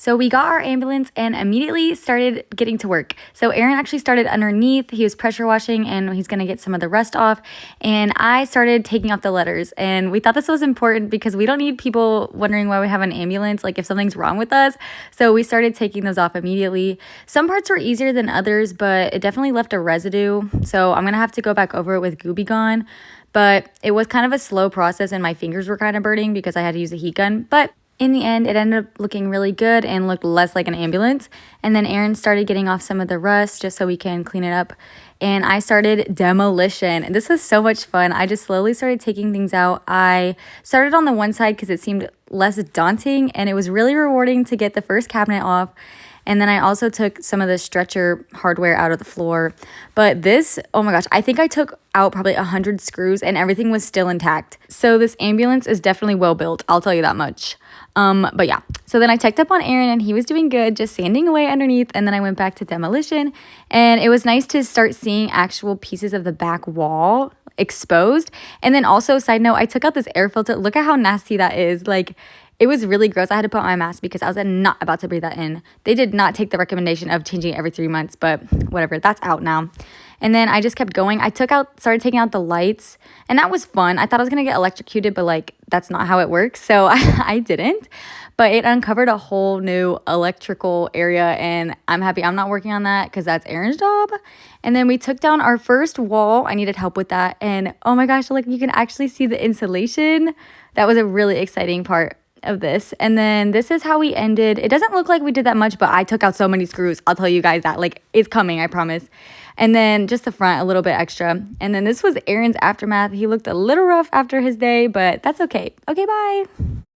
So we got our ambulance and immediately started getting to work. So Aaron actually started underneath. He was pressure washing and he's going to get some of the rust off. And I started taking off the letters. And we thought this was important because we don't need people wondering why we have an ambulance, like if something's wrong with us. So we started taking those off immediately. Some parts were easier than others, but it definitely left a residue. So I'm going to have to go back over it with Gooby Gone. But it was kind of a slow process and my fingers were kind of burning because I had to use a heat gun. But in the end, it ended up looking really good and looked less like an ambulance. And then Aaron started getting off some of the rust just so we can clean it up. And I started demolition. And this was so much fun. I just slowly started taking things out. I started on the one side because it seemed less daunting. And it was really rewarding to get the first cabinet off. And then I also took some of the stretcher hardware out of the floor. But this, oh my gosh, I think I took out probably 100 screws and everything was still intact. So this ambulance is definitely well built. I'll tell you that much. But yeah, so then I checked up on Aaron and he was doing good, just sanding away underneath. And then I went back to demolition and it was nice to start seeing actual pieces of the back wall exposed. And then also, side note, I took out this air filter. Look at how nasty that is. Like, it was really gross. I had to put on my mask because I was not about to breathe that in. They did not take the recommendation of changing it every 3 months, but whatever, that's out now. And then I just kept going. Started taking out the lights, and that was fun. I thought I was going to get electrocuted, but like, that's not how it works. So I didn't, but it uncovered a whole new electrical area, and I'm happy I'm not working on that because that's Aaron's job. And then we took down our first wall. I needed help with that. And oh my gosh, like you can actually see the insulation. That was a really exciting part of this. And then this is how we ended. It doesn't look like we did that much, but I took out so many screws. I'll tell you guys that. Like, it's coming, I promise. And then just the front, a little bit extra. And then this was Aaron's aftermath. He looked a little rough after his day, but that's okay. Okay, bye.